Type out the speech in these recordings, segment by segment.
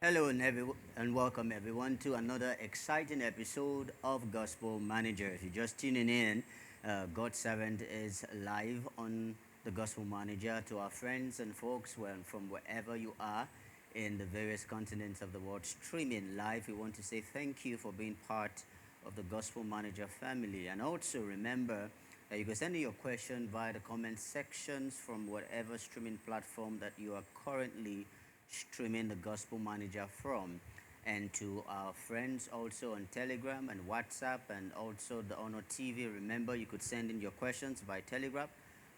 Hello and welcome everyone to another exciting episode of Gospel Manager. If you're just tuning in, God's servant is live on the Gospel Manager. To our friends and folks from wherever you are in the various continents of the world streaming live, we want to say thank you for being part of the Gospel Manager family. And also remember that you can send in your question via the comment sections from whatever streaming platform that you are currently streaming the Gospel Manager from. And to our friends also on Telegram and WhatsApp and also the Honor TV, remember you could send in your questions by Telegram,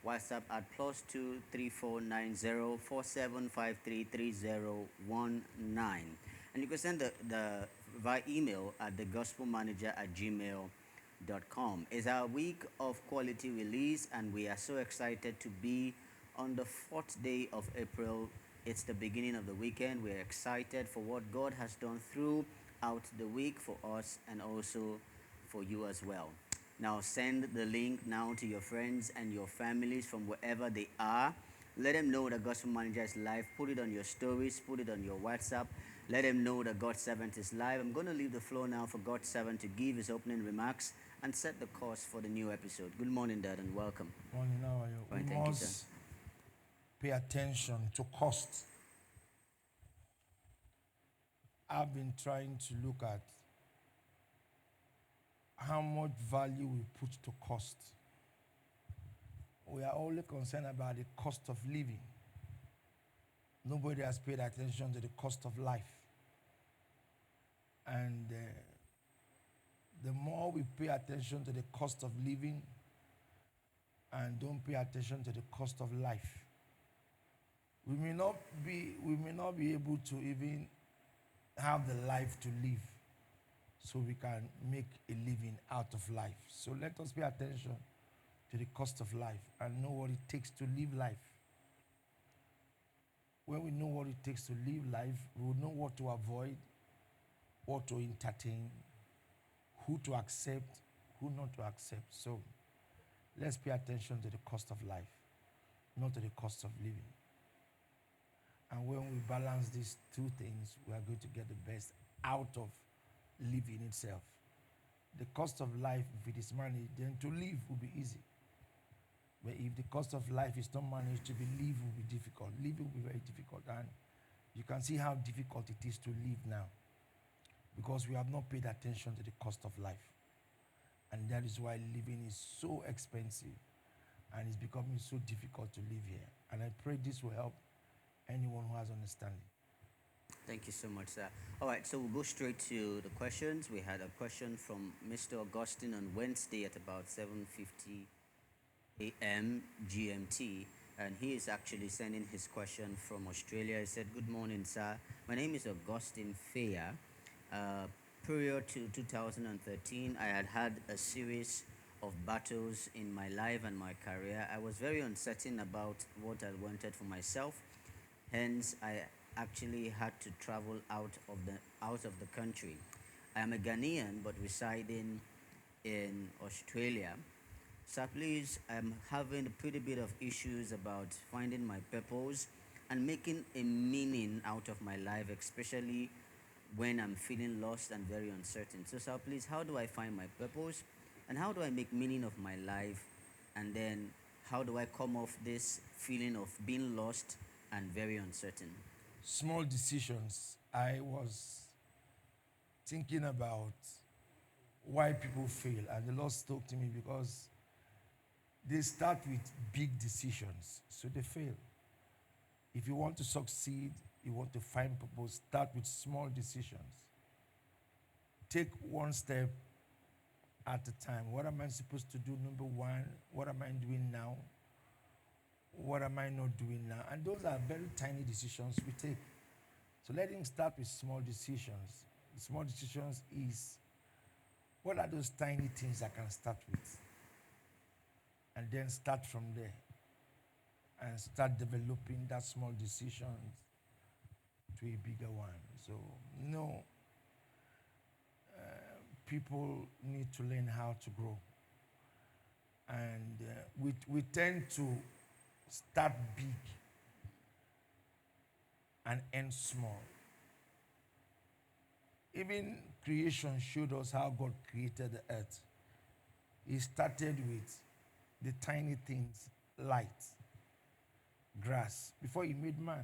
WhatsApp at +2349047533019. And you can send the via email at thegospelmanager@gmail.com. It's our week of quality release, and we are so excited to be on the fourth day of April. It's the beginning of the weekend. We're excited for what God has done throughout the week for us and also for you as well. Now, send the link now to your friends and your families from wherever they are. Let them know that Gospel Manager is live. Put it on your stories, put it on your WhatsApp. Let them know that God's servant is live. I'm going to leave the floor now for God's servant to give his opening remarks and set the course for the new episode. Good morning, Dad, and welcome. Morning, how are you? Fine, We thank you, sir. must pay attention to cost. I've been trying to look at how much value we put to cost. We are only concerned about the cost of living. Nobody has paid attention to the cost of life. And the more we pay attention to the cost of living and don't pay attention to the cost of life, we may not be able to even have the life to live so we can make a living out of life. So let us pay attention to the cost of life and know what it takes to live life. When we know what it takes to live life, we will know what to avoid, what to entertain, who to accept, who not to accept. So let's pay attention to the cost of life, not to the cost of living. And when we balance these two things, we are going to get the best out of living itself. The cost of life, if it is managed, then to live will be easy. But if the cost of life is not managed, to be live will be difficult. Live will be very difficult. And you can see how difficult it is to live now because we have not paid attention to the cost of life. And that is why living is so expensive and it's becoming so difficult to live here. And I pray this will help anyone who has understanding. Thank you so much, sir. All right, so we'll go straight to the questions. We had a question from Mr. Augustine on Wednesday at about 7:50 a.m. GMT, and he is actually sending his question from Australia. He said, "Good morning, sir. My name is Augustine Feya. Uh, Prior to 2013, I had had a series of battles in my life and my career. I was very uncertain about what I wanted for myself. Hence, I actually had to travel out of the country. I am a Ghanaian but residing in Australia. So please, I'm having a pretty bit of issues about finding my purpose and making a meaning out of my life, especially when I'm feeling lost and very uncertain. So, sir, please, how do I find my purpose and how do I make meaning of my life? And then, how do I come off this feeling of being lost and very uncertain?" Small decisions. I was thinking about why people fail, and the Lord spoke to me because they start with big decisions, so they fail. If you want to succeed, you want to find purpose, start with small decisions. Take one step at a time. What am I supposed to do? Number one, what am I doing now? What am I not doing now? And those are very tiny decisions we take. So let him start with small decisions. Small decisions is what are those tiny things I can start with? And then start from there and start developing that small decisions to a bigger one. So, no, people need to learn how to grow. And we tend to start big and end small. Even creation showed us how God created the earth. He started with the tiny things, light, grass, before he made man.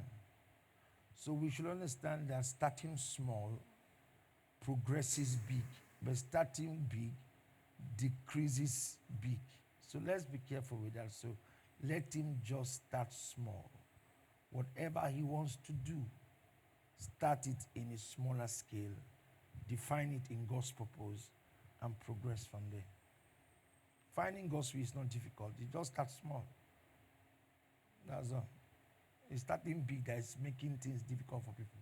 So we should understand that starting small progresses big, but starting big decreases big. So let's be careful with that. So let him just start small. Whatever he wants to do, start it in a smaller scale, define it in God's purpose, and progress from there. Finding God's will is not difficult. You just start small. That's all. It's starting big that is making things difficult for people.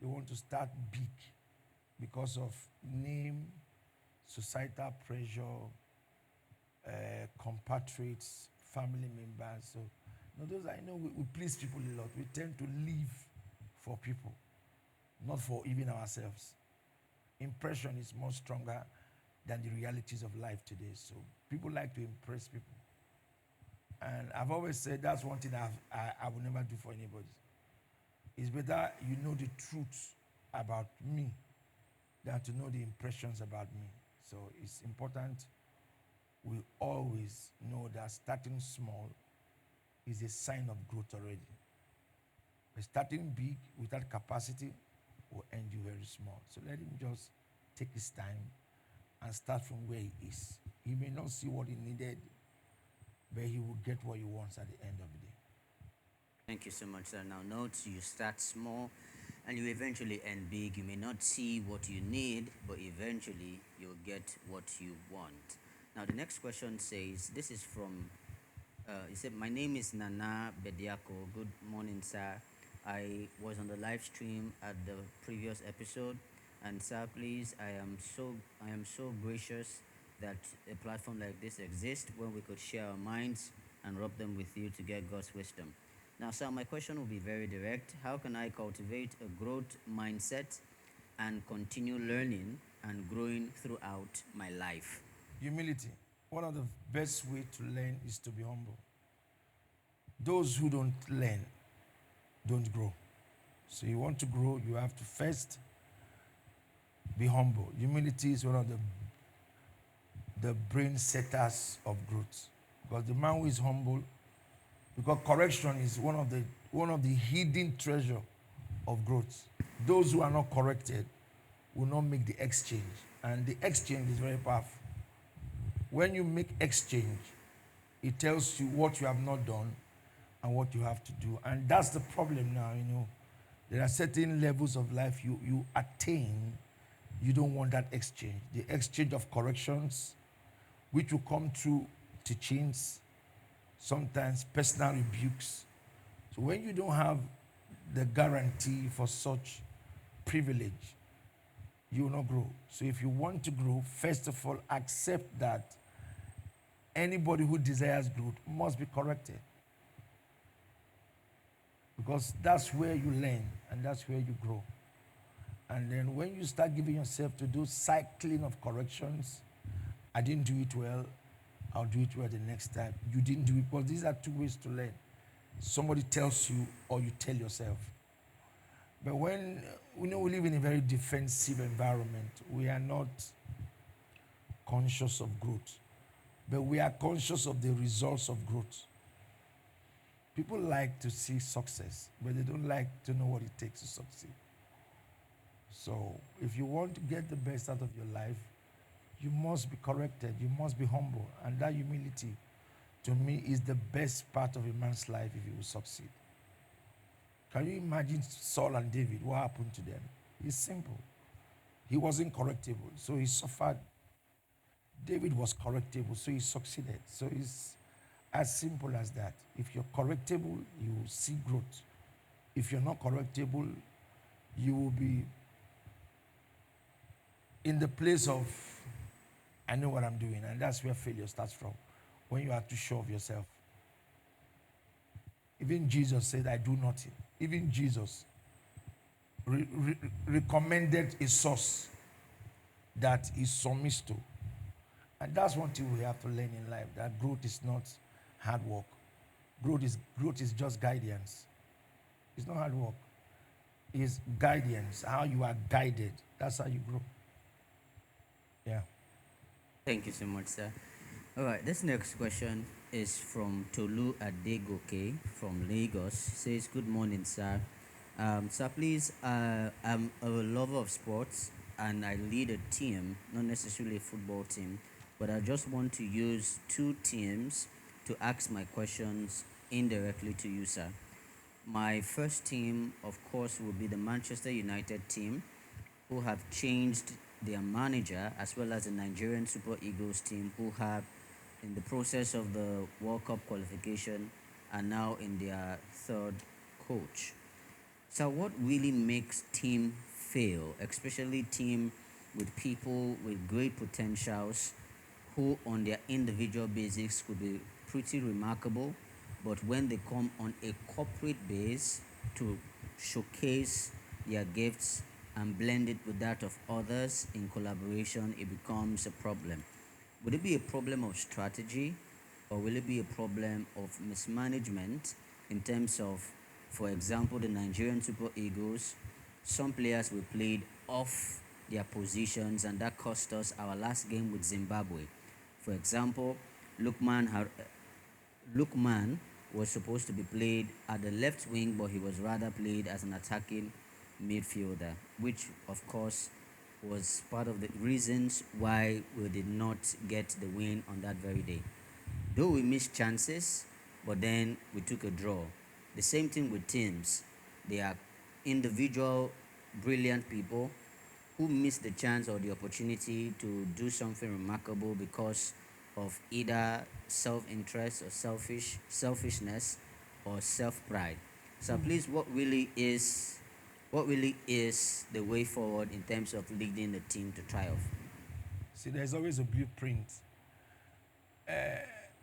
They want to start big because of name, societal pressure, compatriots, family members. So, those I know we please people a lot. We tend to live for people, not for even ourselves. Impression is more stronger than the realities of life today. So people like to impress people. And I've always said that's one thing I will never do for anybody. It's better you know the truth about me than to know the impressions about me. So it's important we always know that starting small is a sign of growth already. But starting big without capacity will end you very small. So let him just take his time and start from where he is. He may not see what he needed, but he will get what he wants at the end of the day. Thank you so much, sir. Now, note you start small and you eventually end big. You may not see what you need, but eventually you'll get what you want. Now, the next question says, this is from, he said, my name is Nana Bediako. Good morning, sir. I was on the live stream at the previous episode, and sir, please, I am so gracious that a platform like this exists where we could share our minds and rub them with you to get God's wisdom. Now, sir, my question will be very direct. How can I cultivate a growth mindset and continue learning and growing throughout my life? Humility. One of the best ways to learn is to be humble. Those who don't learn don't grow. So you want to grow, you have to first be humble. Humility is one of the brain setters of growth. Because the man who is humble, because correction is one of the hidden treasure of growth. Those who are not corrected will not make the exchange. And the exchange is very powerful. When you make exchange, it tells you what you have not done and what you have to do. And that's the problem now, There are certain levels of life you attain, you don't want that exchange. The exchange of corrections, which will come through teachings, sometimes personal rebukes. So when you don't have the guarantee for such privilege, you will not grow. So if you want to grow, first of all, accept that anybody who desires growth must be corrected. Because that's where you learn and that's where you grow. And then when you start giving yourself to do cycling of corrections, I didn't do it well, I'll do it well the next time. You didn't do it, because these are two ways to learn. Somebody tells you or you tell yourself. But when we live in a very defensive environment, we are not conscious of growth, but we are conscious of the results of growth. People like to see success, but they don't like to know what it takes to succeed. So if you want to get the best out of your life, you must be corrected, you must be humble. And that humility, to me, is the best part of a man's life if he will succeed. Can you imagine Saul and David? What happened to them? It's simple. He wasn't correctable, so he suffered. David was correctable, so he succeeded. So it's as simple as that. If you're correctable, you will see growth. If you're not correctable, you will be in the place of, I know what I'm doing, and that's where failure starts from, when you are too sure of yourself. Even Jesus said, I do nothing. Even Jesus recommended a source that he submits to. And that's one thing we have to learn in life, that growth is not hard work. Growth is just guidance. It's not hard work. is guidance, how you are guided. That's how you grow. Yeah. Thank you so much, sir. All right, this next question is from Tolu Adegoke from Lagos. Says, "Good morning, sir. Sir, please, I'm a lover of sports and I lead a team, not necessarily a football team, but I just want to use two teams to ask my questions indirectly to you, sir. My first team, of course, will be the Manchester United team, who have changed their manager, as well as the Nigerian Super Eagles team, who have, in the process of the World Cup qualification, are now in their third coach. So, what really makes team fail, especially team with people with great potentials, who on their individual basis could be pretty remarkable, but when they come on a corporate base to showcase their gifts and blend it with that of others in collaboration, it becomes a problem. Would it be a problem of strategy, or will it be a problem of mismanagement in terms of, for example, the Nigerian Super Eagles? Some players were played off their positions, and that cost us our last game with Zimbabwe. For example, Lukman, Lukman was supposed to be played at the left wing, but he was rather played as an attacking midfielder, which, of course, was part of the reasons why we did not get the win on that very day. Though we missed chances, but then we took a draw. The same thing with teams. They are individual, brilliant people who miss the chance or the opportunity to do something remarkable because of either self-interest or selfishness or self-pride. So please, what really is the way forward in terms of leading the team to triumph? See, there's always a blueprint.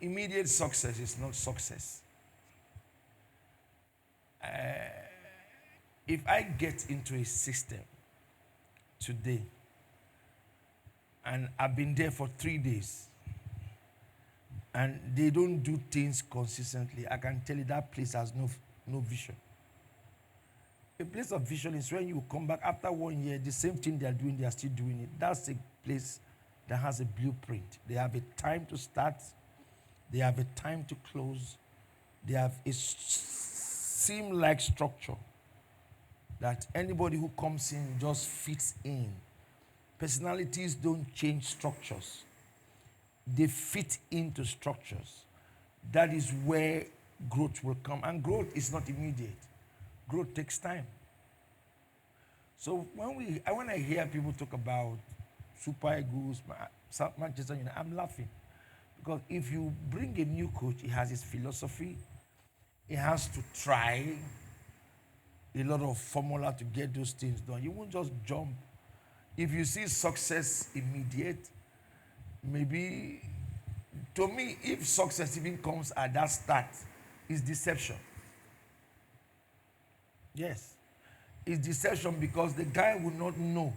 Immediate success is not success. If I get into a system today and I've been there for 3 days and they don't do things consistently, I can tell you that place has no vision. A place of vision is when you come back after 1 year, the same thing they are doing, they are still doing it. That's a place that has a blueprint. They have a time to start, they have a time to close, they have a seam-like structure that anybody who comes in just fits in. Personalities don't change structures. They fit into structures. That is where growth will come. And growth is not immediate. Growth takes time. So when I hear people talk about Super Eagles, Manchester United, I'm laughing. Because if you bring a new coach, he has his philosophy, he has to try a lot of formula to get those things done. You won't just jump. If you see success immediate, maybe, to me, if success even comes at that start, it's deception. Yes. It's deception because the guy will not know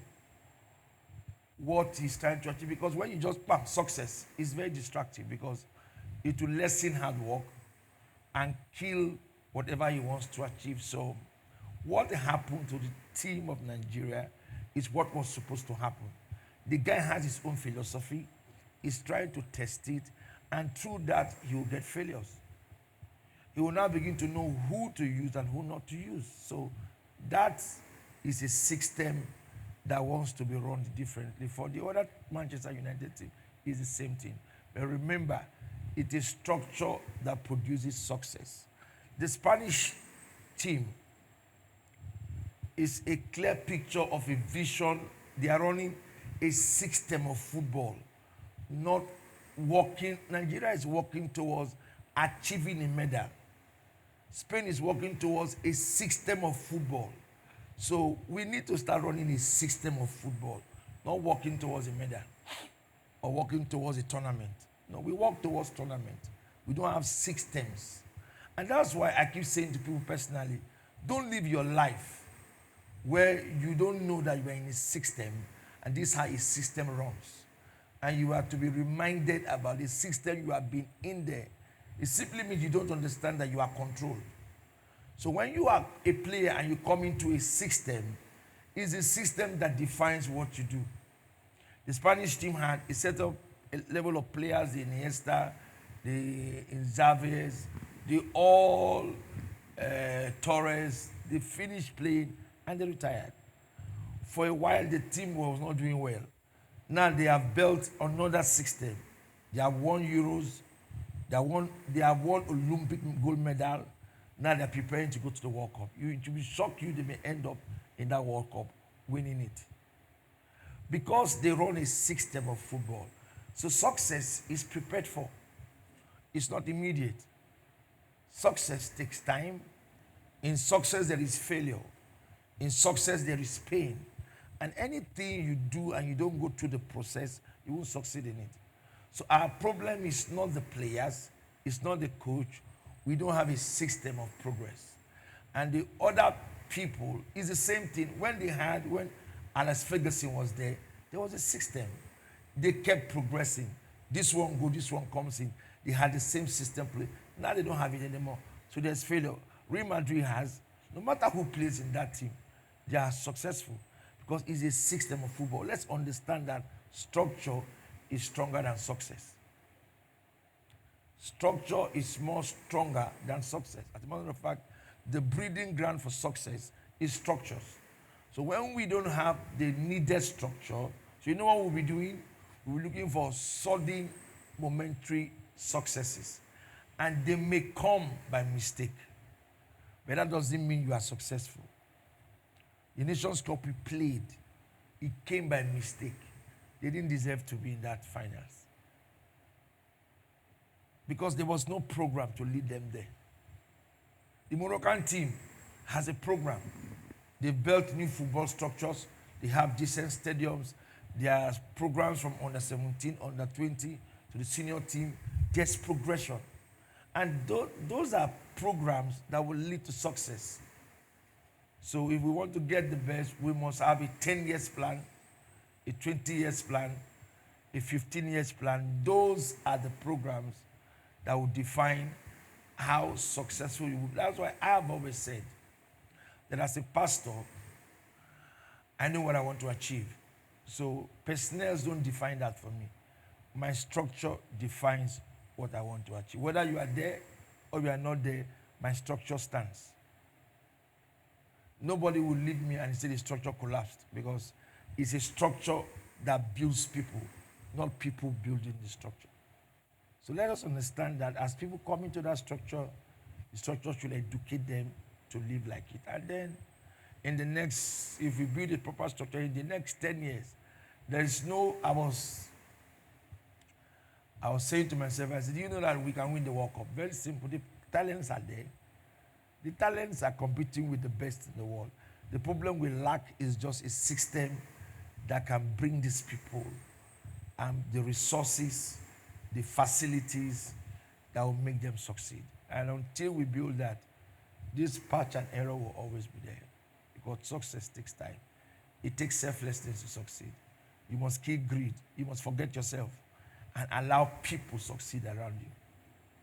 what he's trying to achieve. Because when you just bam, success, it's very distracting because it will lessen hard work and kill whatever he wants to achieve. So what happened to the team of Nigeria is what was supposed to happen. The guy has his own philosophy, he's trying to test it, and through that, he will get failures. He will now begin to know who to use and who not to use. So that is a system that wants to be run differently. For the other Manchester United team, it's the same thing. But remember, it is structure that produces success. The Spanish team is a clear picture of a vision. They are running a system of football, not working. Nigeria is working towards achieving a medal. Spain is working towards a system of football. So we need to start running a system of football, not working towards a medal or working towards a tournament. No, we work towards tournament. We don't have systems. And that's why I keep saying to people personally, don't live your life where you don't know that you are in a system and this is how a system runs. And you have to be reminded about the system you have been in there. It simply means you don't understand that you are controlled. So when you are a player and you come into a system, it's a system that defines what you do. The Spanish team had a set up a level of players, the Iniesta, the Xavier, the all Torres, they finished playing and they retired. For a while, the team was not doing well. Now they have built another system. They have won Euros, they have won Olympic gold medal. Now they're preparing to go to the World Cup. It will be shock you they may end up in that World Cup winning it. Because they run a system of football. So success is prepared for. It's not immediate. Success takes time. In success, there is failure. In success, there is pain. And anything you do and you don't go through the process, you won't succeed in it. So our problem is not the players, it's not the coach. We don't have a system of progress. And the other people is the same thing. When Alex Ferguson was there was a system. They kept progressing. This one go, this one comes in. They had the same system play. Now they don't have it anymore. So there's failure. Real Madrid has, no matter who plays in that team, they are successful because it's a system of football. Let's understand that structure is stronger than success. Structure is more stronger than success. As a matter of fact, the breeding ground for success is structures. So when we don't have the needed structure, so you know what we'll be doing? We'll be looking for sudden, momentary successes. And they may come by mistake. But that doesn't mean you are successful. The Nations Cup we played, it came by mistake. They didn't deserve to be in that finals. Because there was no program to lead them there. The Moroccan team has a program. They've built new football structures. They have decent stadiums. There are programs from under 17, under 20 to the senior team. There's progression. And those are programs that will lead to success. So if we want to get the best, we must have a 10 years plan, a 20 years plan, a 15 years plan. Those are the programs that will define how successful you will be. That's why I have always said that as a pastor, I know what I want to achieve. So personnel don't define that for me. My structure defines what I want to achieve. Whether you are there or you are not there, my structure stands. Nobody will leave me and say the structure collapsed because it's a structure that builds people, not people building the structure. So let us understand that as people come into that structure, the structure should educate them to live like it. And then in the next, if we build a proper structure, in the next 10 years, there is no, I was saying to myself, I said, do you know that we can win the World Cup? Very simple. The talents are there. The talents are competing with the best in the world. The problem we lack is just a system that can bring these people and the resources, the facilities that will make them succeed. And until we build that, this patch and error will always be there because success takes time. It takes selflessness to succeed. You must kill greed. You must forget yourself and allow people succeed around you.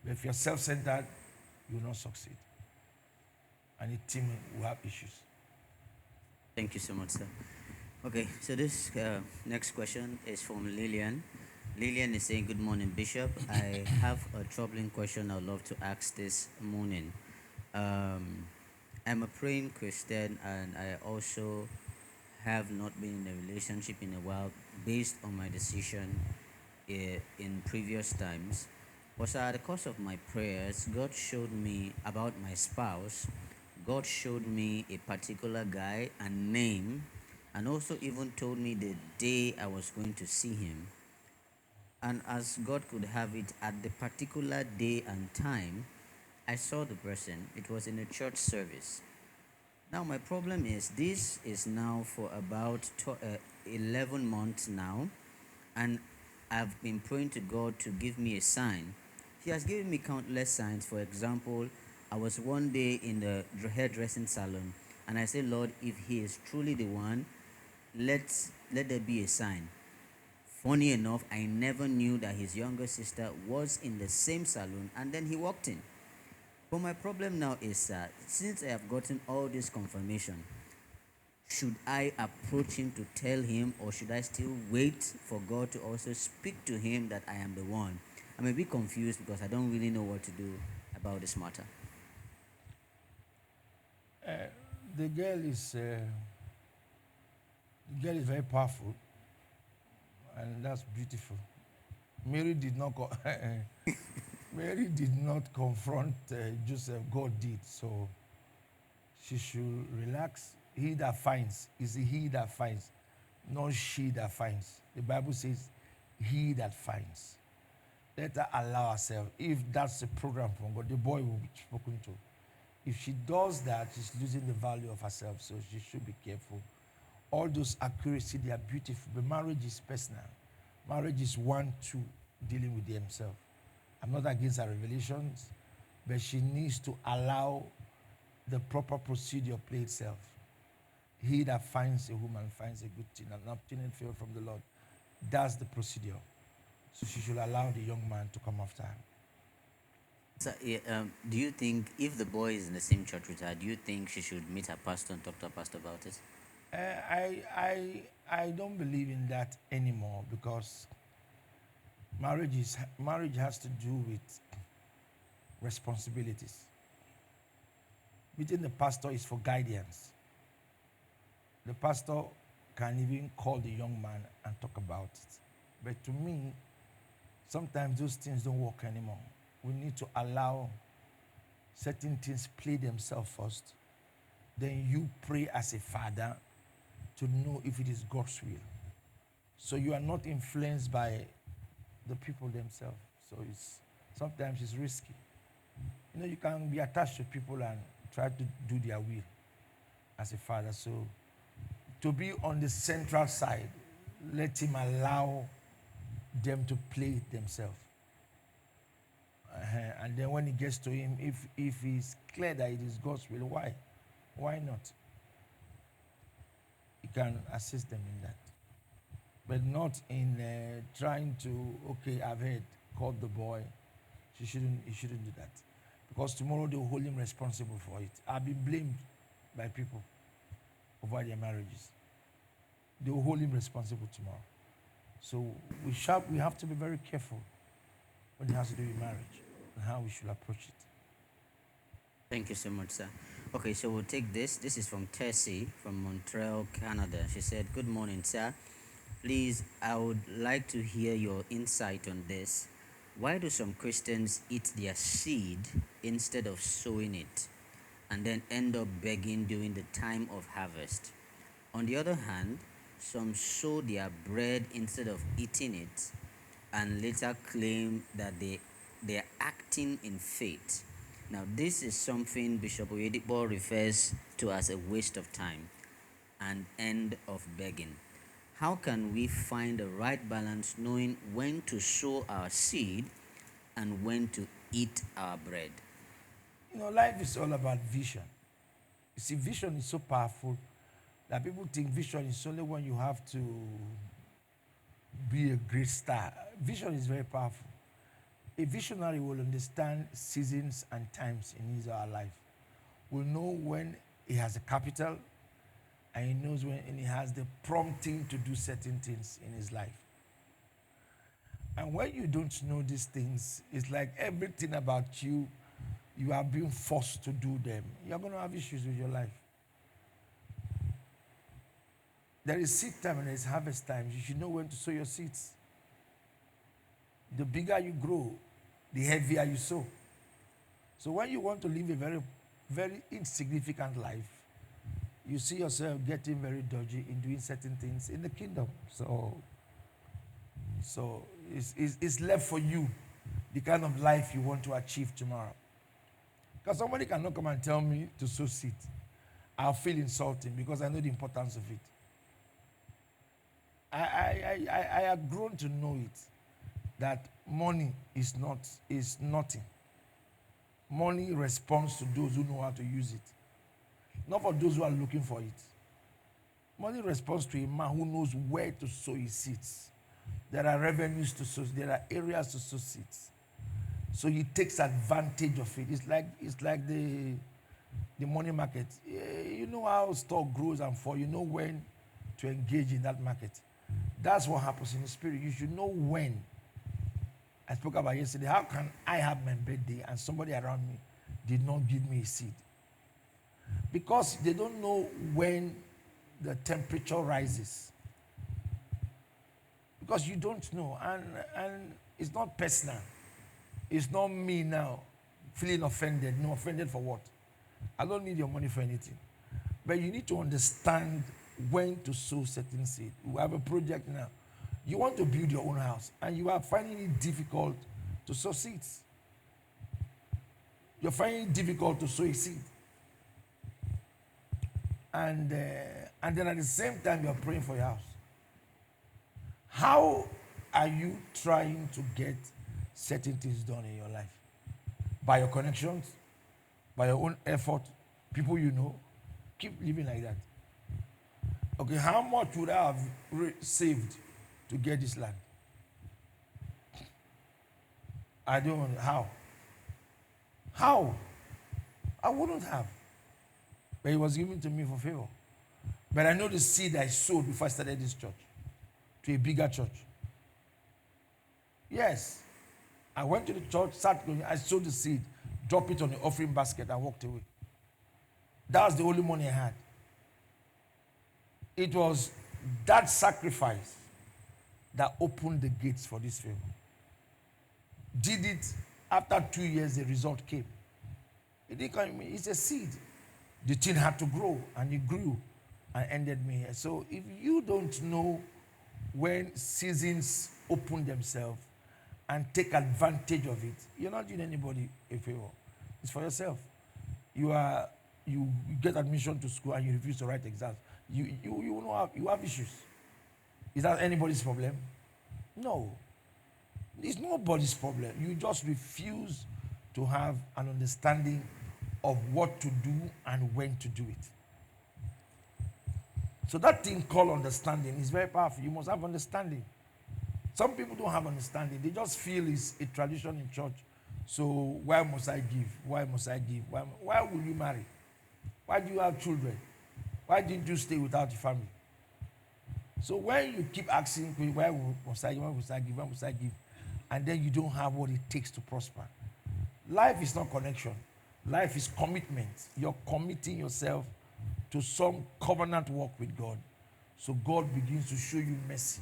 But if you're self-centered, you will not succeed. And the team will have issues. Thank you so much, sir. Okay, so this next question is from Lillian. Lillian is saying, good morning, Bishop. I have a troubling question I'd love to ask this morning. I'm a praying Christian and I also have not been in a relationship in a while based on my decision in previous times. But at the course of my prayers, God showed me about my spouse. God showed me a particular guy and name, and also even told me the day I was going to see him. And as God could have it, at the particular day and time, I saw the person. It was in a church service. Now, my problem is this is now for about 11 months now, and I've been praying to God to give me a sign. He has given me countless signs. For example, I was one day in the hairdressing salon, and I said, Lord, if he is truly the one, let there be a sign. Funny enough, I never knew that his younger sister was in the same salon, and then he walked in. But my problem now is since I have gotten all this confirmation, should I approach him to tell him, or should I still wait for God to also speak to him that I am the one? I'm a bit confused because I don't really know what to do about this matter. The girl is very powerful, and that's beautiful. Mary did not Mary did not confront Joseph. God did. So she should relax. He that finds is he that finds, not she that finds. The Bible says, he that finds. Let her allow herself. If that's a program from God, the boy will be spoken to. If she does that, she's losing the value of herself. So she should be careful. All those accuracy, they are beautiful. But marriage is personal. Marriage is one, two, dealing with themselves. I'm not against her revelations, but she needs to allow the proper procedure play itself. He that finds a woman finds a good thing and obtaining favor from the Lord. That's the procedure. So she should allow the young man to come after her. So, yeah, do you think if the boy is in the same church with her, do you think she should meet her pastor and talk to her pastor about it? I don't believe in that anymore because marriage has to do with responsibilities. Meeting the pastor is for guidance. The pastor can even call the young man and talk about it. But to me, sometimes those things don't work anymore. We need to allow certain things play themselves first. Then you pray as a father to know if it is God's will. So you are not influenced by the people themselves. So sometimes it's risky. You know, you can be attached to people and try to do their will as a father. So to be on the central side, let him allow them to play it themselves. And then when it gets to him, if he's clear that it is God's will, why? Why not? He can assist them in that. But not in trying to, okay, I've heard, call the boy. He shouldn't do that. Because tomorrow they'll hold him responsible for it. I've been blamed by people over their marriages. They will hold him responsible tomorrow. So we have to be very careful when it has to do with marriage and how we should approach it. Thank you so much, sir. Okay, so we'll take this. This is from Tessie from Montreal, Canada. She said, "Good morning, sir. Please, I would like to hear your insight on this. Why do some Christians eat their seed instead of sowing it and then end up begging during the time of harvest? On the other hand, some sow their bread instead of eating it and later claim that they're acting in faith. Now, this is something Bishop Oyedipo refers to as a waste of time and end of begging. How can we find the right balance knowing when to sow our seed and when to eat our bread?" You know, life is all about vision. You see, vision is so powerful that people think vision is only when you have to be a great star. Vision is very powerful. A visionary will understand seasons and times in his or her life. Will know when he has a capital and he knows when he has the prompting to do certain things in his life. And when you don't know these things, it's like everything about you, you are being forced to do them. You're going to have issues with your life. There is seed time and there is harvest time. You should know when to sow your seeds. The bigger you grow, the heavier you sow. So when you want to live a very, very insignificant life, you see yourself getting very dodgy in doing certain things in the kingdom. So it's left for you, the kind of life you want to achieve tomorrow. Because somebody cannot come and tell me to sow seed. I'll feel insulting because I know the importance of it. I have grown to know it, that money is nothing. Money responds to those who know how to use it, not for those who are looking for it. Money responds to a man who knows where to sow his seeds. There are revenues to sow, there are areas to sow seeds. So he takes advantage of it. It's like the money market. You know how stock grows and falls. You know when to engage in that market. That's what happens in the spirit. You should know when. I spoke about yesterday. How can I have my birthday and somebody around me did not give me a seed? Because they don't know when the temperature rises. Because you don't know. And it's not personal. It's not me now feeling offended. No, offended for what? I don't need your money for anything. But you need to understand when to sow certain seed. We have a project now. You want to build your own house, and you are finding it difficult to sow seeds. You're finding it difficult to sow a seed. And then at the same time, you're praying for your house. How are you trying to get certain things done in your life? By your connections, by your own effort, people you know. Keep living like that. Okay, how much would I have saved to get this land? I don't know. How? How? I wouldn't have. But it was given to me for favor. But I know the seed I sowed before I started this church to a bigger church. Yes. I went to the church, sat going, I sowed the seed, dropped it on the offering basket, and walked away. That was the only money I had. It was that sacrifice that opened the gates for this favor. Did it, after 2 years, the result came. It didn't come, it's a seed. The thing had to grow, and it grew and ended me here. So if you don't know when seasons open themselves and take advantage of it, you're not doing anybody a favor. It's for yourself. You get admission to school and you refuse to write exams. You have issues. Is that anybody's problem? No. It's nobody's problem. You just refuse to have an understanding of what to do and when to do it. So that thing called understanding is very powerful. You must have understanding. Some people don't have understanding. They just feel it's a tradition in church. So why must I give? Why must I give? Why will you marry? Why do you have children? Why didn't you stay without your family? So when you keep asking, why must I give? Why must I give? Why must I give? And then you don't have what it takes to prosper. Life is not connection. Life is commitment. You're committing yourself to some covenant work with God. So God begins to show you mercy.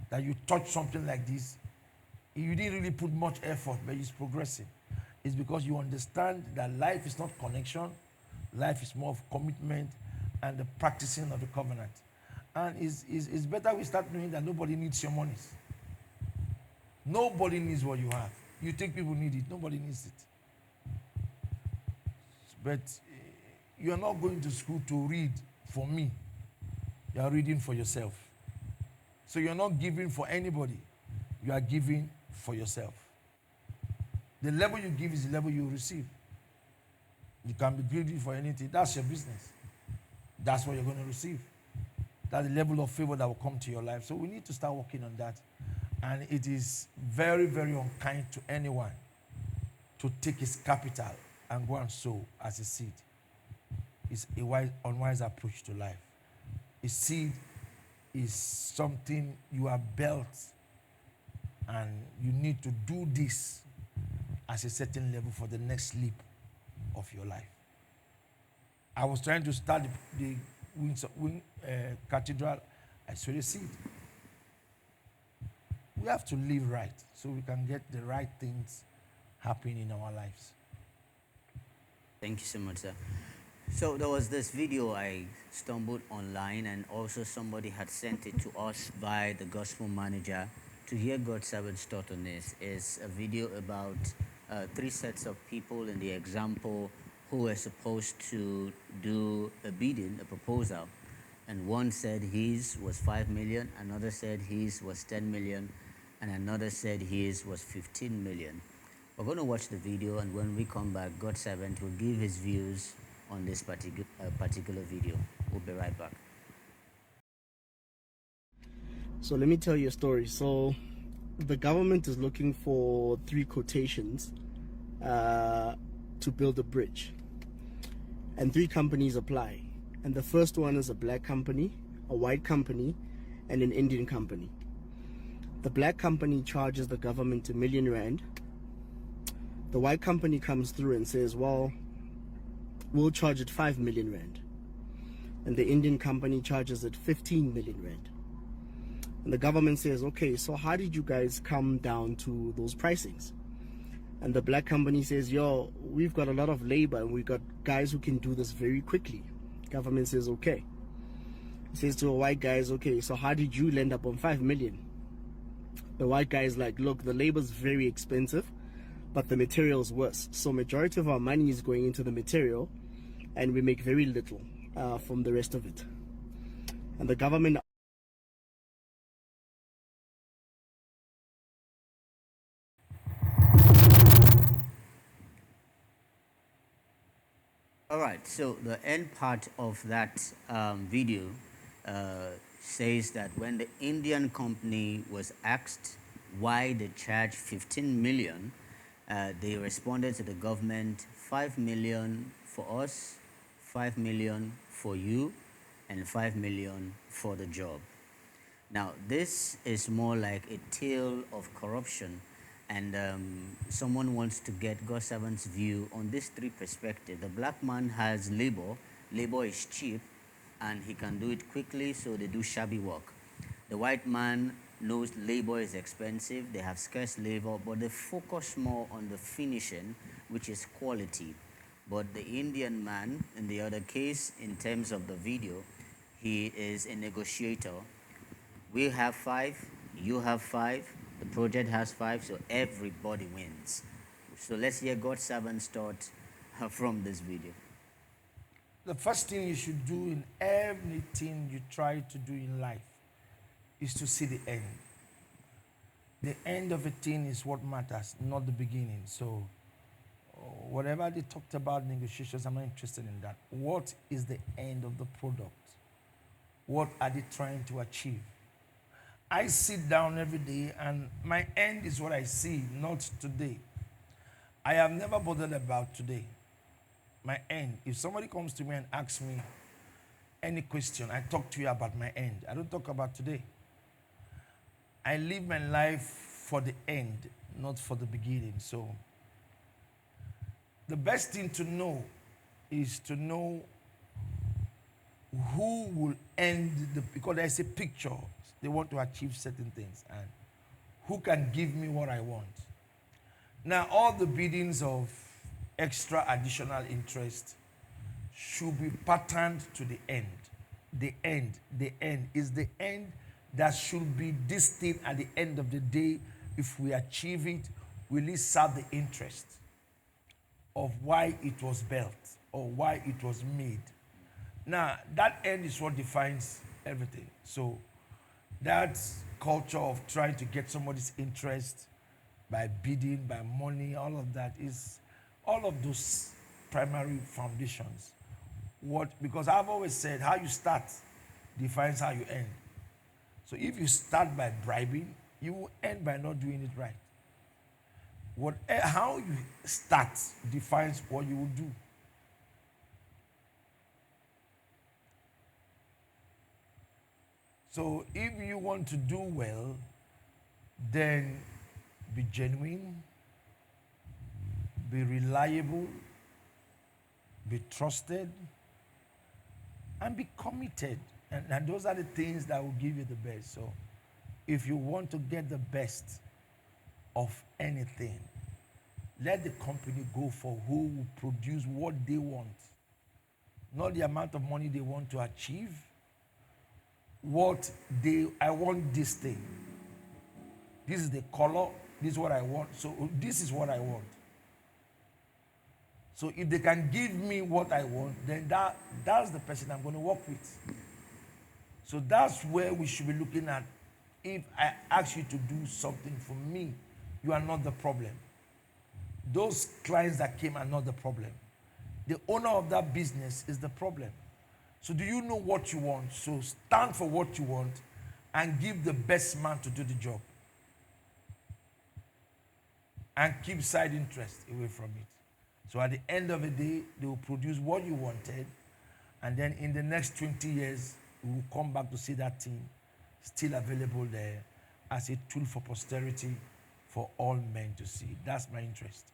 That you touch something like this. You didn't really put much effort, but it's progressing. It's because you understand that life is not connection. Life is more of commitment and the practicing of the covenant. And it's better we start knowing that nobody needs your monies. Nobody needs what you have. You think people need it. Nobody needs it. But you are not going to school to read for me. You are reading for yourself. So you're not giving for anybody. You are giving for yourself. The level you give is the level you receive. You can be greedy for anything. That's your business. That's what you're going to receive. That's the level of favor that will come to your life. So we need to start working on that. And it is very, very unkind to anyone to take his capital and go and sow as a seed. It's a unwise approach to life. A seed is something you are built, and you need to do this at a certain level for the next leap of your life. I was trying to start the cathedral. I sowed a seed. We have to live right so we can get the right things happening in our lives. Thank you so much, sir. So there was this video I stumbled online, and also somebody had sent it to us by the gospel manager. To hear God's servant's thought on this is a video about three sets of people in the example who were supposed to do a bidding, a proposal. And one said his was 5 million, another said his was 10 million, and another said his was 15 million. We're going to watch the video, and when we come back, God's servant will give his views on this particular video. We'll be right back. So let me tell you a story. So the government is looking for 3 quotations uh, to build a bridge. And 3 companies apply. And the first one is a black company, a white company, and an Indian company. The black company charges the government R1,000,000. The white company comes through and says, well, we'll charge it R5,000,000. And the Indian company charges it R15,000,000. And the government says, okay, so how did you guys come down to those pricings? And the black company says, yo, we've got a lot of labor and we've got guys who can do this very quickly. Government says, okay. He says to a white guys, okay, so how did you land up on 5 million? The white guy is like, look, the labor's very expensive, but the material's worse. So majority of our money is going into the material and we make very little from the rest of it. And the government All right, so the end part of that video says that when the Indian company was asked why they charged 15 million, they responded to the government 5 million for us, 5 million for you, and 5 million for the job. Now, this is more like a tale of corruption, and someone wants to get God's servant's view on these 3 perspectives. The black man has labor, labor is cheap, and he can do it quickly, so they do shabby work. The white man knows labor is expensive, they have scarce labor, but they focus more on the finishing, which is quality. But the Indian man, in the other case, in terms of the video, he is a negotiator. We have 5, you have 5, the project has 5, so everybody wins. So let's hear God's servant's thought from this video. The first thing you should do in everything you try to do in life is to see the end. The end of a thing is what matters, not the beginning. So whatever they talked about negotiations, I'm not interested in that. What is the end of the product? What are they trying to achieve? I sit down every day and my end is what I see, not today. I have never bothered about today. My end. If somebody comes to me and asks me any question, I talk to you about my end. I don't talk about today. I live my life for the end, not for the beginning. So the best thing to know is to know who will end the, because there's a picture. They want to achieve certain things, and who can give me what I want. Now, all the biddings of extra additional interest should be patterned to the end. The end is the end that should be this thing at the end of the day. If we achieve it, will it serve the interest of why it was built or why it was made? Now, that end is what defines everything. So that culture of trying to get somebody's interest by bidding, by money, all of that is all of those primary foundations. Because I've always said how you start defines how you end. So if you start by bribing, you will end by not doing it right. How you start defines what you will do. So if you want to do well, then be genuine, be reliable, be trusted, and be committed. And those are the things that will give you the best. So if you want to get the best of anything, let the company go for who will produce what they want, not the amount of money they want to achieve. I want this thing. This is the color, this is what I want. So this is what I want. So if they can give me what I want, then that's the person I'm going to work with. So that's where we should be looking at. If I ask you to do something for me, you are not the problem. Those clients that came are not the problem. The owner of that business is the problem. So do you know what you want? So stand for what you want and give the best man to do the job. and keep side interest away from it. So at the end of the day, they will produce what you wanted, and then in the next 20 years, we will come back to see that thing still available there as a tool for posterity for all men to see. That's my interest.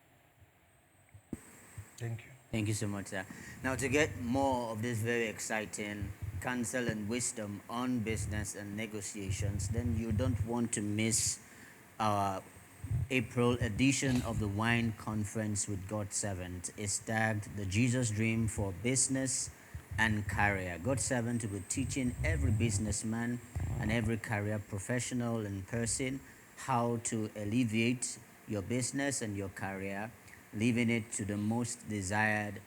Thank you. Thank you so much, sir. Now, to get more of this very exciting counsel and wisdom on business and negotiations, then you don't want to miss our April edition of the Wine Conference with God's Servant. It's tagged The Jesus Dream for Business and Career. God's Servant will be teaching every businessman and every career professional and person how to alleviate your business and your career, leaving it to the most desired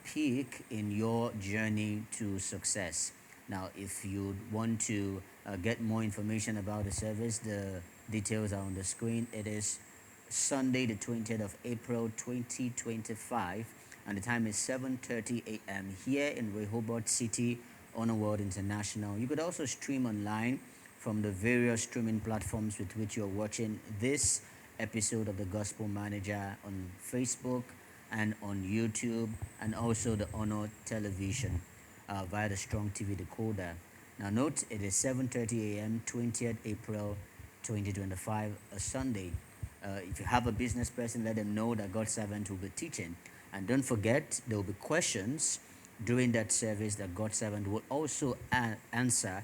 peak in your journey to success. Now, if you want to get more information about the service, the details are on the screen. It is Sunday, the 20th of April, 2025, and the time is 7:30 a.m. here in Rehoboth City, Honor World International. You could also stream online from the various streaming platforms with which you're watching this episode of the Gospel Manager on Facebook and on YouTube, and also the Honor Television via the Strong TV decoder. Now note, it is 7:30 a.m., 20th April 2025, a Sunday. If you have a business person, let them know that God's servant will be teaching. And don't forget, there will be questions during that service that God's servant will also answer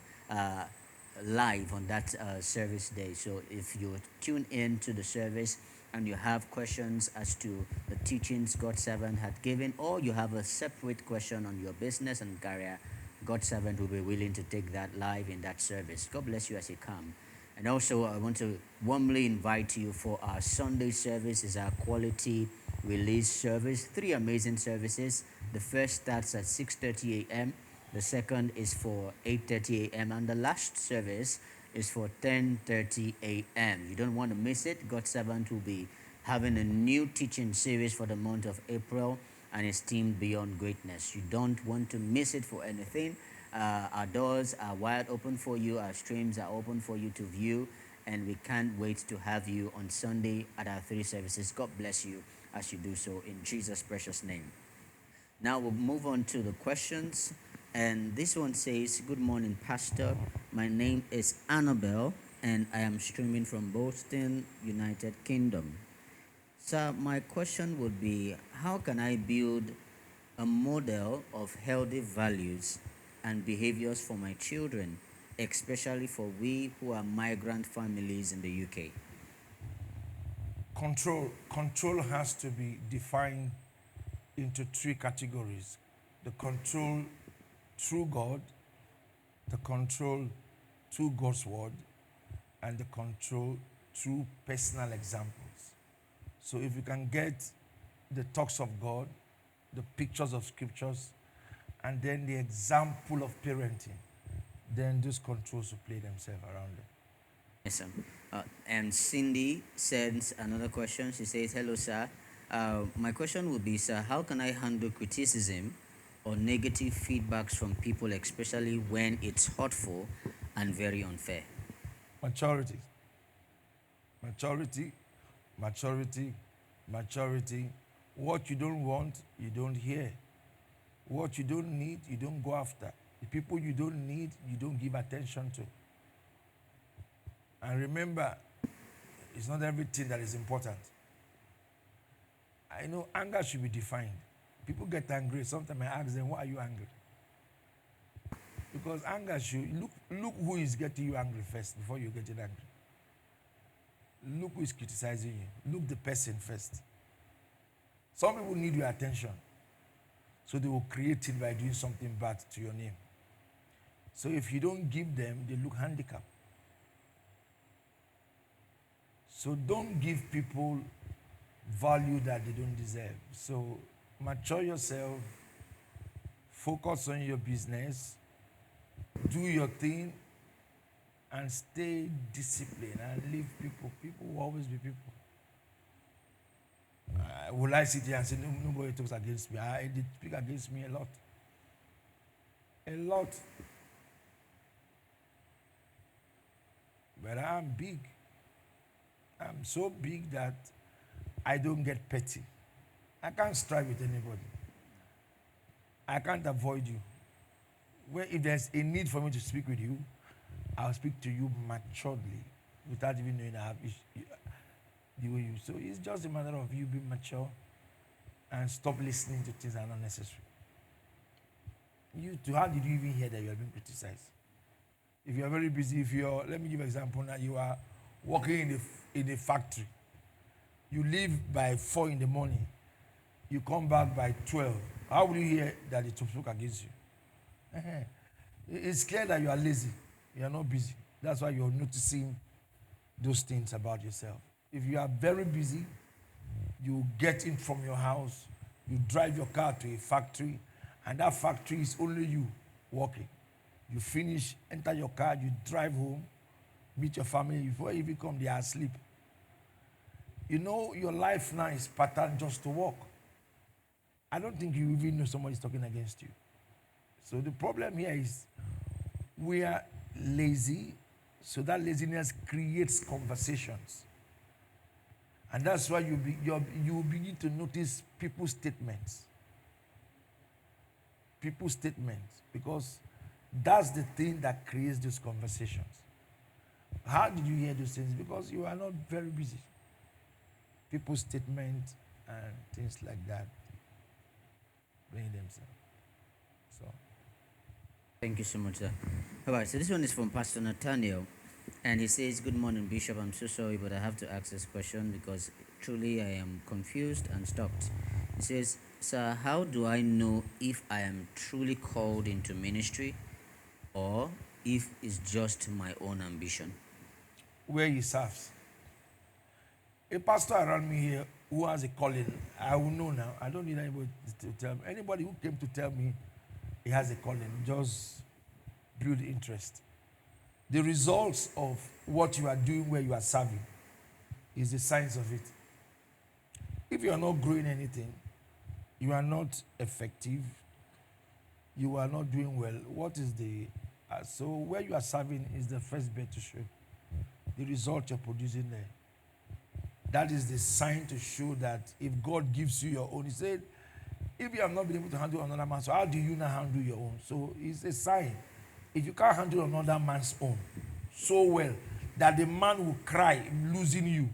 live on that service day. So if you tune in to the service and you have questions as to the teachings God's servant had given, or you have a separate question on your business and career, God's servant will be willing to take that live in that service. God bless you as you come. And also, I want to warmly invite you for our Sunday service. Is our quality release service. 3 amazing services. The first starts at 6:30 a.m. The second is for 8:30 a.m. and the last service is for 10:30 a.m. You don't want to miss it. God's servant will be having a new teaching series for the month of April, and it's themed Beyond Greatness. You don't want to miss it for anything. Our doors are wide open for you. Our streams are open for you to view, and we can't wait to have you on Sunday at our 3 services. God bless you as you do so in Jesus' precious name. Now we'll move on to the questions. And this one says, "Good morning, Pastor. My name is Annabelle, and I am streaming from Boston, United Kingdom. Sir, my question would be, how can I build a model of healthy values and behaviors for my children, especially for we who are migrant families in the UK?" Control has to be defined into 3 categories: the control through God, the control through God's word, and the control through personal examples. So if you can get the talks of God, the pictures of scriptures, and then the example of parenting, then those controls will play themselves around them. Yes, sir. And Cindy sends another question. She says, "Hello, sir. My question would be, sir, how can I handle criticism or negative feedbacks from people, especially when it's hurtful and very unfair?" Maturity. What you don't want, you don't hear. What you don't need, you don't go after. The people you don't need, you don't give attention to. And remember, it's not everything that is important. I know anger should be defined. People get angry. Sometimes I ask them, "Why are you angry?" Because anger should look who is getting you angry first before you get angry. Look who is criticizing you. Look the person first. Some people need your attention, so they will create it by doing something bad to your name. So if you don't give them, they look handicapped. So don't give people value that they don't deserve. So mature yourself, focus on your business, do your thing, and stay disciplined and leave people. People will always be people. Will I sit here and say, nobody talks against me? They speak against me a lot. A lot. But I'm big. I'm so big that I don't get petty. I can't strive with anybody. I can't avoid you. If there's a need for me to speak with you, I'll speak to you maturely without even knowing I have the way you. So it's just a matter of you being mature and stop listening to things that are not necessary. How did you even hear that you are being criticized? If you are very busy, let me give an example now, you are working in a factory. You leave by 4 in the morning. You come back by 12. How will you hear that the spoke against you? It's clear that you are lazy. You are not busy. That's why you're noticing those things about yourself. If you are very busy, you get in from your house, you drive your car to a factory, and that factory is only you working. You finish, enter your car, you drive home, meet your family. Before you even come, they are asleep. You know, your life now is patterned just to work. I don't think you even know somebody's talking against you. So the problem here is we are lazy, so that laziness creates conversations. And that's why you begin to notice people's statements. People's statements, because that's the thing that creates those conversations. How did you hear those things? Because you are not very busy. People's statements and things like that bring themselves. So. Thank you so much, sir. All right, so this one is from Pastor Nathaniel, and he says, "Good morning, Bishop. I'm so sorry, but I have to ask this question because truly I am confused and stumped." He says, "Sir, how do I know if I am truly called into ministry or if it's just my own ambition?" Where he serves. A pastor around me here who has a calling, I will know now. I don't need anybody to tell me. Anybody who came to tell me he has a calling, just build interest. The results of what you are doing where you are serving is the signs of it. If you are not growing anything, you are not effective, you are not doing well, what is the... so where you are serving is the first bet to show. The result you're producing there. That is the sign to show that if God gives you your own, he said, if you have not been able to handle another man, so how do you now handle your own? So it's a sign. If you can't handle another man's own so well that the man will cry losing you,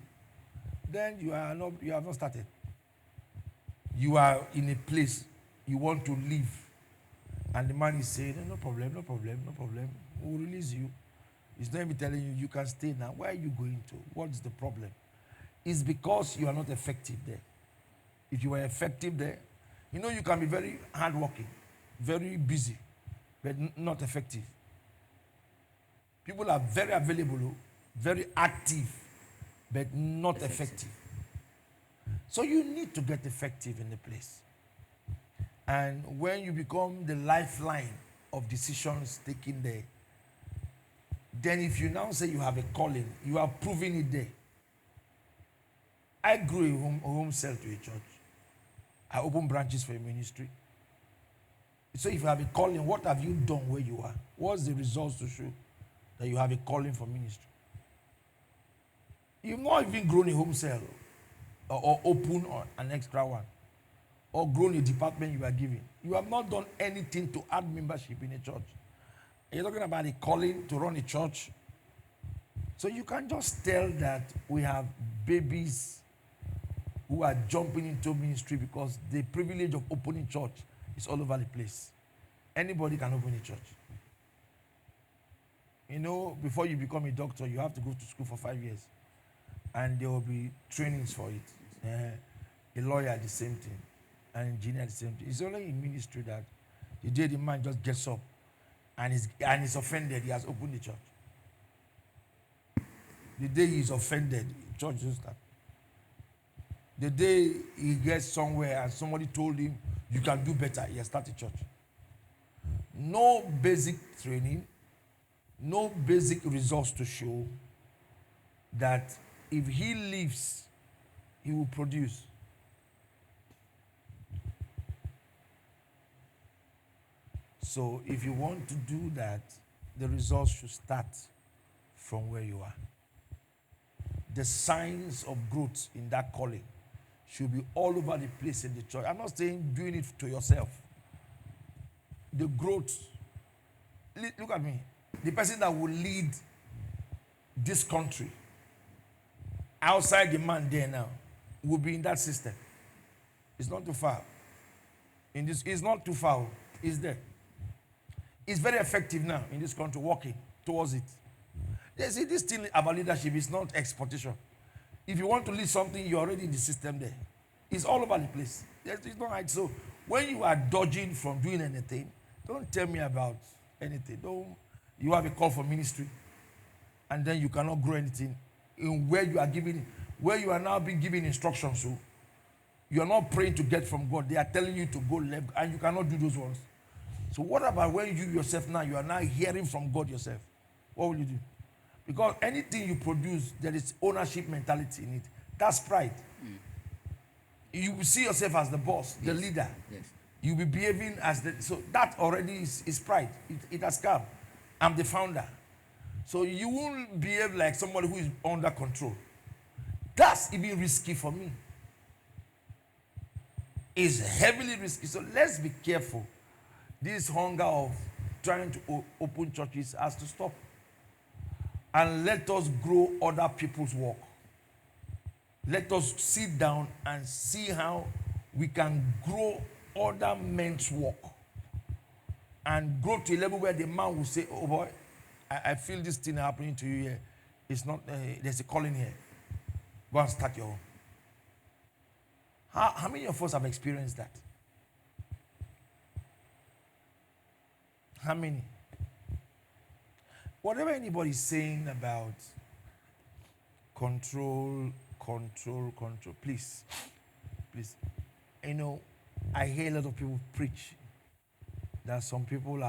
then you have not started. You are in a place you want to leave, and the man is saying, no problem, no problem, no problem. We'll release you. He's not even telling you, you can stay now. Where are you going to? What's the problem? It's because you are not effective there. If you are effective there, you know you can be very hardworking, very busy, but not effective. People are very available, very active, but not effective. So you need to get effective in the place. And when you become the lifeline of decisions taken there, then if you now say you have a calling, you are proving it there. I grew a home cell to a church. I opened branches for a ministry. So if you have a calling, what have you done where you are? What's the results to show that you have a calling for ministry? You've not even grown a home cell or opened an extra one or grown a department you are giving. You have not done anything to add membership in a church. You're talking about a calling to run a church. So you can't just tell that we have babies who are jumping into ministry because the privilege of opening church is all over the place. Anybody can open a church. You know, before you become a doctor, you have to go to school for 5 years. And there will be trainings for it. A lawyer, the same thing. An engineer, the same thing. It's only in ministry that the day the man just gets up and is offended, he has opened the church. The day he is offended, church will start. The day he gets somewhere and somebody told him, you can do better, he has started church. No basic training, no basic results to show that if he leaves, he will produce. So if you want to do that, the results should start from where you are. The signs of growth in that calling should be all over the place in the church. I'm not saying doing it to yourself. The growth. Look at me. The person that will lead this country outside the man there now will be in that system. It's not too far. It's not too far. It's there. It's very effective now in this country, working towards it. They see this thing about leadership is not exportation. If you want to lead something, you're already in the system there. It's all over the place. It's not right. So when you are dodging from doing anything, don't tell me about anything. You have a call for ministry, and then you cannot grow anything in where you are giving, where you are now being given instructions. So you are not praying to get from God. They are telling you to go left, and you cannot do those ones. So what about when you yourself now, you are now hearing from God yourself? What will you do? Because anything you produce, there is ownership mentality in it. That's pride. You will see yourself as the boss, the leader. Yes. You will be behaving as the... So that already is pride. It has come. I'm the founder. So you won't behave like somebody who is under control. That's even risky for me. It's heavily risky. So let's be careful. This hunger of trying to open churches has to stop. And let us grow other people's work. Let us sit down and see how we can grow other men's work. And grow to a level where the man will say, oh boy, I feel this thing happening to you here. It's not, there's a calling here. Go and start your own. How many of us have experienced that? How many? Whatever anybody is saying about control, please. You know, I hear a lot of people preach that some people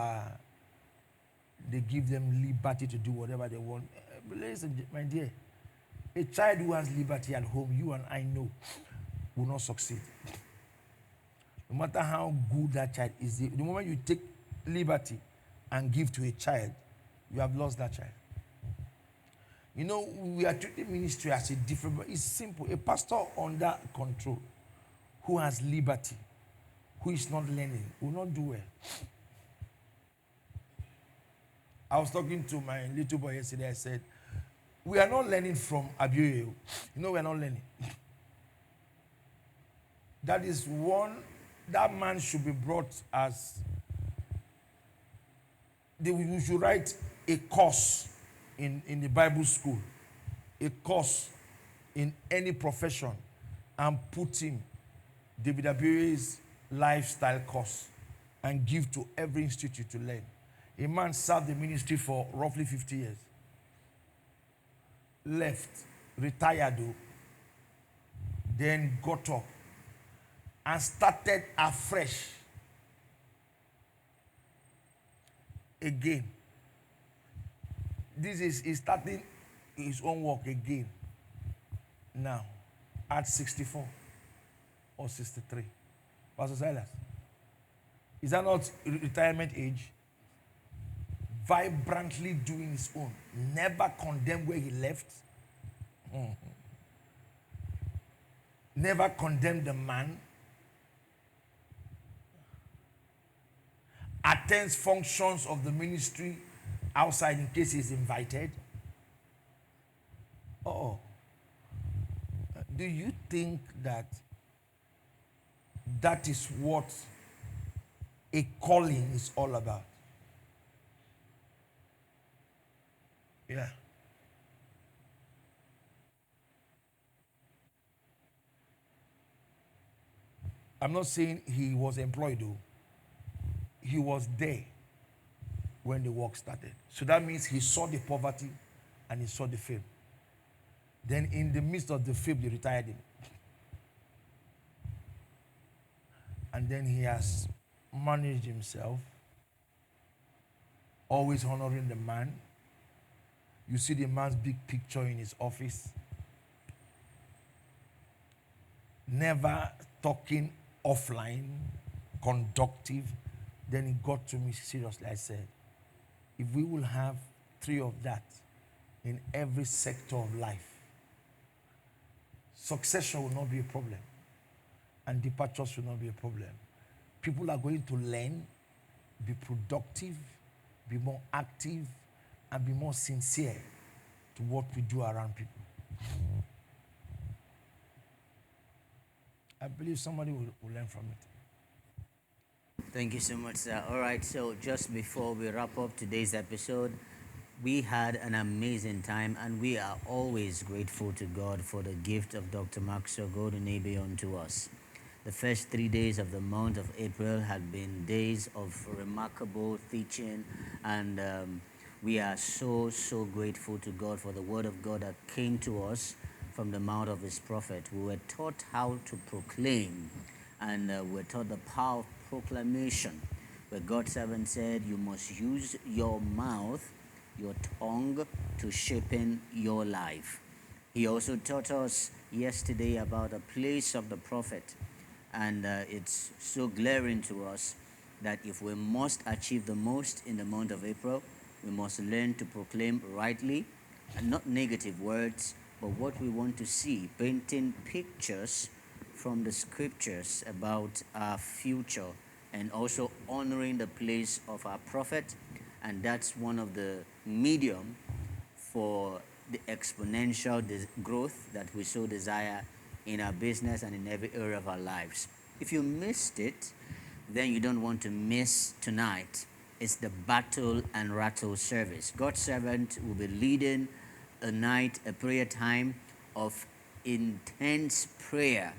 they give them liberty to do whatever they want. But listen, my dear, a child who has liberty at home, you and I know, will not succeed. No matter how good that child is, the moment you take liberty and give to a child, you have lost that child. You know, we are treating ministry as a different, but it's simple. A pastor under control, who has liberty, who is not learning, will not do well. I was talking to my little boy yesterday. I said, we are not learning from Abiyoyo. You know, we are not learning. That is one, that man should be brought as, you should write a course in the Bible school, a course in any profession, and put him David Abiyoyo's lifestyle course and give to every institute to learn. A man served the ministry for roughly 50 years. Left, retired though, then got up and started afresh again. He's starting his own work again now at 64 or 63. Pastor Silas, is that not retirement age? Vibrantly doing his own. Never condemn where he left. Never condemn the man. Attends functions of the ministry outside in case he's invited. Do you think that is what a calling is all about? Yeah. I'm not saying he was employed though. He was there when the work started. So that means he saw the poverty and he saw the fame. Then in the midst of the fame, they retired him. And then he has managed himself, always honoring the man. You see the man's big picture in his office. Never talking offline, conductive. Then he got to me seriously. I said, if we will have 3 of that in every sector of life, succession will not be a problem. and departures will not be a problem. People are going to learn, be productive, be more active, and be more sincere to what we do around people. I believe somebody will learn from it. Thank you so much, sir. All right, so just before we wrap up today's episode, we had an amazing time, and we are always grateful to God for the gift of Dr. Maxwell Goldenebe unto us. The first 3 days of the month of April had been days of remarkable teaching, and we are so grateful to God for the word of God that came to us from the mouth of his prophet. We were taught how to proclaim, and we were taught the power of proclamation, where God's servant said, you must use your mouth, your tongue, to shape in your life. He also taught us yesterday about the place of the prophet, and it's so glaring to us that if we must achieve the most in the month of April, we must learn to proclaim rightly, and not negative words, but what we want to see, painting pictures from the scriptures about our future, and also honoring the place of our prophet. And that's one of the medium for the exponential growth that we so desire in our business and in every area of our lives. If you missed it, then you don't want to miss tonight. It's the battle and rattle service. God's servant will be leading a night, a prayer time of intense prayer.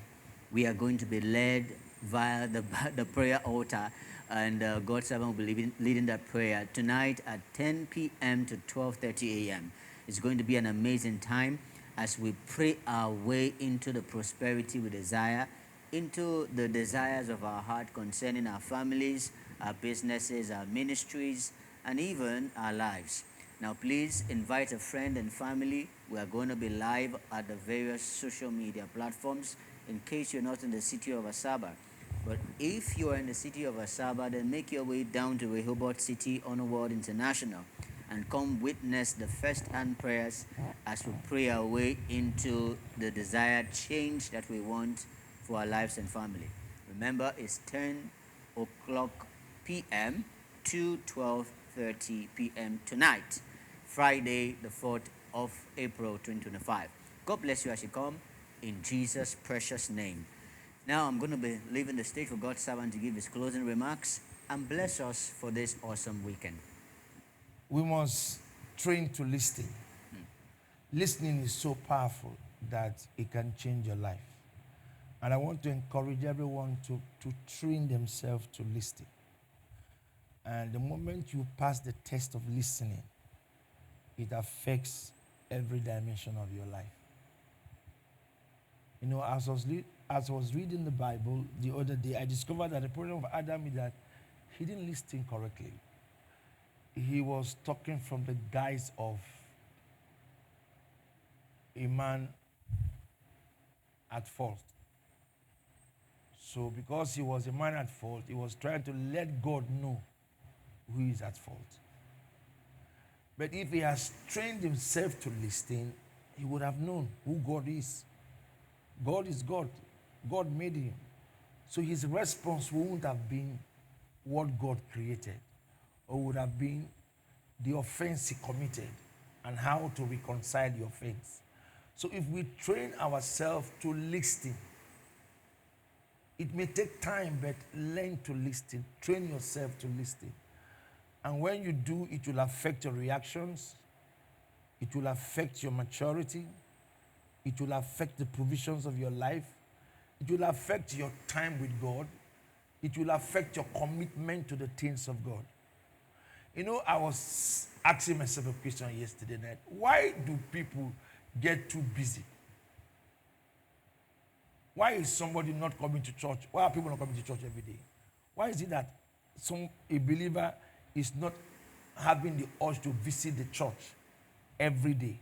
We are going to be led via the prayer altar, and God's servant will be leading that prayer tonight at 10 p.m. to 12:30 a.m. It's going to be an amazing time as we pray our way into the prosperity we desire, into the desires of our heart concerning our families, our businesses, our ministries, and even our lives. Now, please invite a friend and family. We are going to be live at the various social media platforms in case you're not in the city of Asaba. But if you are in the city of Asaba, then make your way down to Rehoboth City Honor International and come witness the first-hand prayers as we pray our way into the desired change that we want for our lives and family. Remember, it's 10 o'clock p.m. to 12:30 p.m. tonight, Friday, the 4th of April, 2025. God bless you as you come, in Jesus' precious name. Now I'm going to be leaving the stage for God's servant to give his closing remarks and bless us for this awesome weekend. We must train to listen. Listening is so powerful that it can change your life. And I want to encourage everyone to train themselves to listen. And the moment you pass the test of listening, it affects every dimension of your life. You know, as I was reading the Bible the other day, I discovered that the problem of Adam is that he didn't listen correctly. He was talking from the guise of a man at fault. So because he was a man at fault, he was trying to let God know who is at fault. But if he has trained himself to listen, he would have known who God is. God is God. God made him. So his response wouldn't have been what God created, or would have been the offense he committed and how to reconcile the offense. So if we train ourselves to listen, it may take time, but learn to listen. Train yourself to listen. And when you do, it will affect your reactions. It will affect your maturity. It will affect the provisions of your life. It will affect your time with God. It will affect your commitment to the things of God. You know, I was asking myself a question yesterday night. Why do people get too busy? Why is somebody not coming to church? Why are people not coming to church every day? Why is it that a believer is not having the urge to visit the church every day?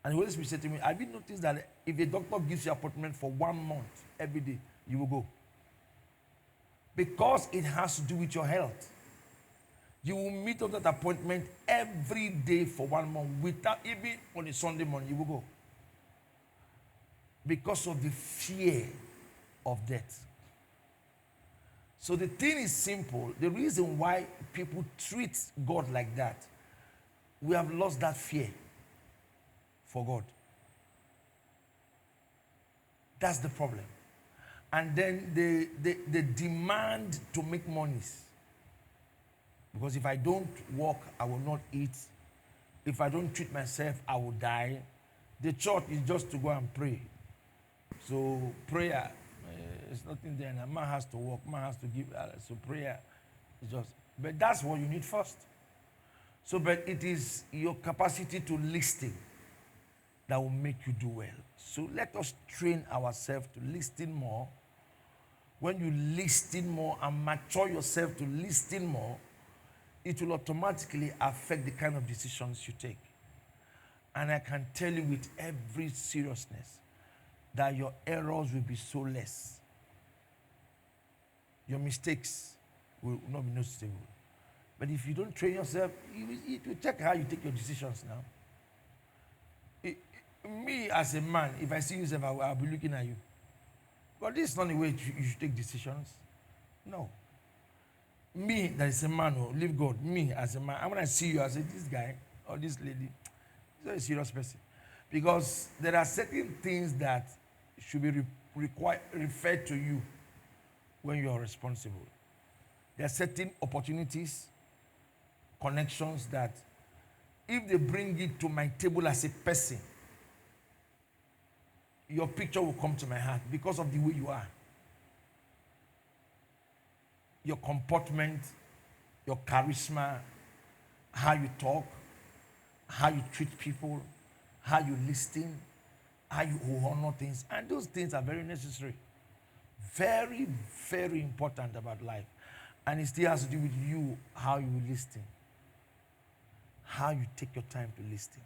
And the Holy Spirit said to me, have you noticed that if a doctor gives you an appointment for 1 month every day, you will go? Because it has to do with your health. You will meet up that appointment every day for 1 month, without even on a Sunday morning, you will go. because of the fear of death. So the thing is simple. The reason why people treat God like that, we have lost that fear for God. That's the problem. And then they demand to make monies. Because if I don't work, I will not eat. If I don't treat myself, I will die. The church is just to go and pray. So prayer, there's nothing there. And man has to work, man has to give. So prayer is just, but that's what you need first. So, but it is your capacity to listen that will make you do well. So let us train ourselves to listen more. When you listen more and mature yourself to listen more, it will automatically affect the kind of decisions you take. And I can tell you with every seriousness that your errors will be so less. Your mistakes will not be noticeable. But if you don't train yourself, it will check how you take your decisions now. Me as a man, if I see you, I'll be looking at you. But this is not the way you should take decisions. No. Me, that is a man who leave God. Me as a man, when I see you, I say, this guy or this lady is a serious person. Because there are certain things that should be referred to you when you are responsible. There are certain opportunities, connections that if they bring it to my table as a person, your picture will come to my heart because of the way you are. Your comportment, your charisma, how you talk, how you treat people, how you listen, how you honor things. And those things are very necessary. Very, very important about life. And it still has to do with you, how you listen, how you take your time to listen.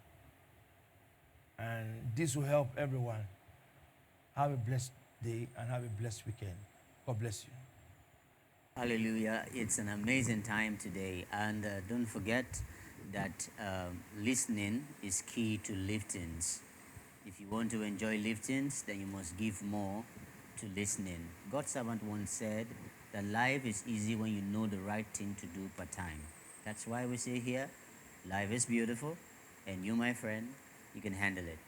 And this will help everyone. Have a blessed day and have a blessed weekend. God bless you. Hallelujah. It's an amazing time today. And don't forget that listening is key to liftings. If you want to enjoy liftings, then you must give more to listening. God's servant once said that life is easy when you know the right thing to do per time. That's why we say here, life is beautiful, and you, my friend, you can handle it.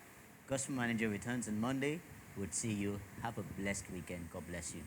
Gospel Manager returns on Monday. We'll see you. Have a blessed weekend. God bless you.